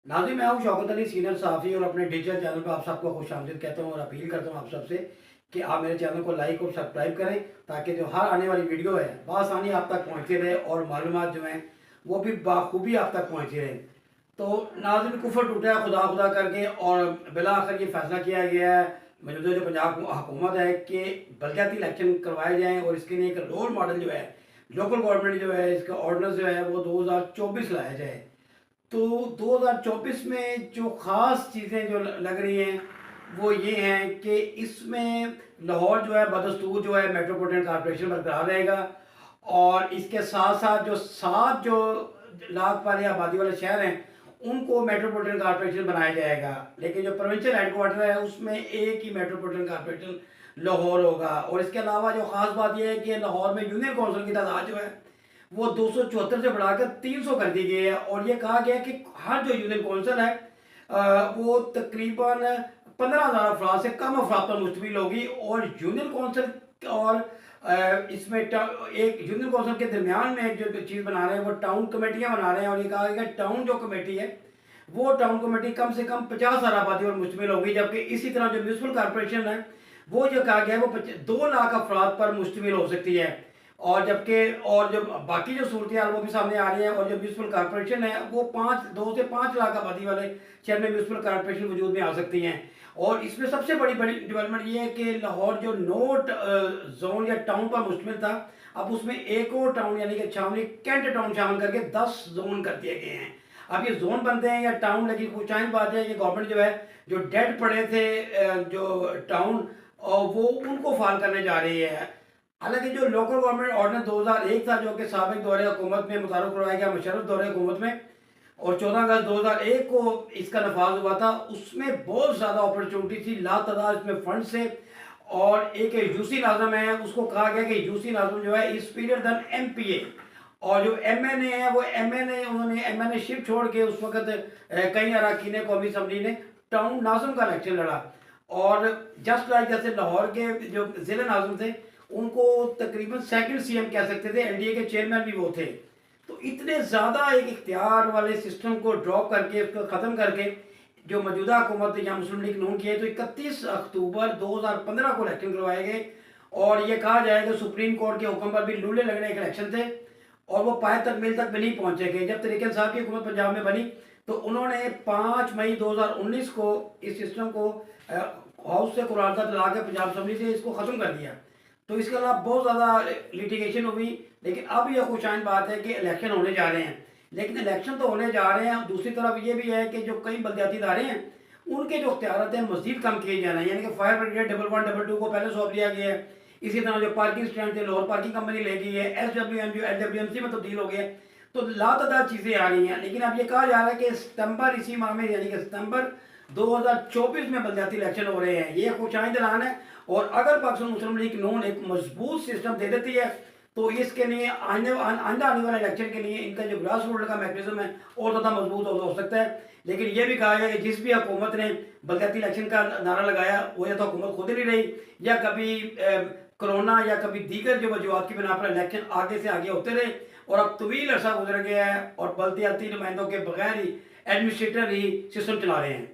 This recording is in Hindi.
नाज़रीन, मैं हूँ शौकत अली, सीनियर सहाफ़ी, और अपने डिजिटल चैनल पर आप सबको खुशामदीद कहता हूँ और अपील करता हूँ आप सबसे कि आप मेरे चैनल को लाइक और सब्सक्राइब करें, ताकि जो हर आने वाली वीडियो है बआसानी आप तक पहुँचती रहे और मालूमात जो हैं वो भी बाखूबी आप तक पहुँचती रहे। तो नाज़रीन, कुफर टूटा है खुदा खुदा करके, और बिला आखिर ये फैसला किया गया है मौजूदा जो पंजाब हुकूमत है कि बल्दियाती इलेक्शन करवाए जाएँ, और इसके लिए एक रोल मॉडल जो है लोकल गवर्नमेंट जो है, इसका ऑर्डिनेंस जो है वो 2024 लाया जाए। तो 2024 में जो ख़ास चीज़ें जो लग रही हैं वो ये हैं कि इसमें लाहौर जो है बदस्तूर जो है मेट्रोपॉलिटन कॉरपोरेशन बरकरार रहेगा, और इसके साथ साथ जो 7 जो लाख वाली आबादी वाले शहर हैं उनको मेट्रोपॉलिटन कॉरपोरेशन बनाया जाएगा। लेकिन जो प्रोविंशियल हेडक्वार्टर है उसमें एक ही मेट्रोपॉलिटन कॉरपोरेशन लाहौर होगा। और इसके अलावा जो ख़ास बात यह है कि लाहौर में यूनियन काउंसिल की तादाद जो है वो 274 से बढ़ाकर 300 कर दी गई है, और ये कहा गया है कि हर जो यूनियन काउंसिल है वो तकरीबन 15,000 अफराद से कम अफराद पर मुश्तमिल होगी। और यूनियन काउंसिल और इसमें एक यूनियन काउंसिल के दरमियान में एक जो चीज़ बना रहे हैं वो टाउन कमेटियाँ बना रहे हैं, और ये कहा गया टाउन जो कमेटी है वो टाउन कमेटी कम से कम 50,000 आबादी पर मुश्तमिल होगी, जबकि इसी तरह जो म्यूनसिपल कॉरपोरेशन है वो जो कहा गया है वो 2 लाख अफराद पर मुश्तमिल हो सकती है। और जबकि और जो बाकी जो सूरत हाल वो भी सामने आ रही है, और जो म्यूनसिपल कॉरपोरेशन है वो 2 से 5 लाख आबादी वाले शहर में म्यूनसिपल कॉरपोरेशन वजूद में आ सकती हैं। और इसमें सबसे बड़ी बड़ी डेवलपमेंट ये है कि लाहौर जो नोट जोन या टाउन पर मुश्तमिल था, अब उसमें एक और टाउन यानी कि छावनी कैंट टाउन शामिल करके 10 जोन कर दिए गए हैं। अब ये जोन बनते हैं या टाउन, लेकिन खुशाइन बात है कि गवर्नमेंट जो है जो डेड पड़े थे जो टाउन, और वो उनको फाल करने जा रही है। हालांकि जो लोकल गवर्नमेंट ऑर्डिनेंस 2001 था जो कि साबिक दौरे हुकूमत में मुतारफ़ करवाया गया मुशर्रफ दौरे हुकूमत में, और 14 अगस्त 2001 को इसका नफाज हुआ था, उसमें बहुत ज़्यादा अपॉर्चुनिटी थी, लातादाद इसमें फंड से। और एक यूसी नाज़म है, उसको कहा गया कि यूसी नाज़म जो है इस पीरियड दन एमपीए, और जो एमएनए है वो एमएनए उन्होंने एमएनए शिप छोड़ के उस वक्त कई अरकान कौमी असम्बली ने टाउन नाज़म का इलेक्शन लड़ा। और जस्ट लाइक जैसे लाहौर के जो ज़िले नाज़म थे उनको तकरीबन सेकंड सीएम कह सकते थे, एनडीए के चेयरमैन भी वो थे। तो इतने ज़्यादा एक इख्तियार वाले सिस्टम को ड्रॉप करके उसको ख़त्म करके जो मौजूदा हुकूमत या मुस्लिम लीग नून की है, तो 31 अक्टूबर 2015 को इलेक्शन करवाए गए। और ये कहा जाए कि सुप्रीम कोर्ट के हुक्म पर भी लूले लगने के इलेक्शन थे, और वो पाए तकमील तक भी नहीं पहुँचे गए। जब तरीके इंसाफ की हुकूमत पंजाब में बनी तो उन्होंने 5 मई 2019 को इस सिस्टम को हाउस से कुरारदाद दिला के पंजाब असम्बली से इसको ख़त्म कर दिया। तो इसके अलावा बहुत ज़्यादा लिटिगेशन हुई, लेकिन अब यह खुशाइन बात है कि इलेक्शन होने जा रहे हैं। लेकिन इलेक्शन तो होने जा रहे हैं, दूसरी तरफ ये भी है कि जो कई बलदियाती इदारे हैं उनके जो इख्तियारात हैं मज़ीद कम किए जा रहे हैं, यानी कि फायर ब्रिगेड 11 11 को पहले सौंप दिया गया है। इसी तरह जो पार्किंग स्टैंड थे लाहौर पार्किंग कंपनी ले गई है, SWM जो LWMC में तब्दील हो गया। तो लातादाद चीज़ें आ रही हैं, लेकिन अब ये कहा जा रहा है कि सितंबर इसी माह में यानी कि सितंबर 2024 में बलदियाती इलेक्शन हो रहे हैं। ये खुशाइन ऐलान है, और अगर पाकिस्तान मुस्लिम लीग नून एक मजबूत सिस्टम दे देती है तो इसके लिए आने वाले इलेक्शन के लिए इनका जो ग्रास रूट का मैकेनिज्म है और ज़्यादा मजबूत हो सकता है। लेकिन ये भी कहा गया कि जिस भी हुकूमत ने बलदियाती इलेक्शन का नारा लगाया वो या तो हुकूमत खुद ही नहीं रही, या कभी कोरोना या कभी दीगर जो वजूहत की बिना पर इलेक्शन आगे से आगे होते रहे, और अब तवील अरसा गुजर गया है और बलदियाती नुमाइंदों के बगैर ही एडमिनिस्ट्रेटर ही सिस्टम चला रहे हैं।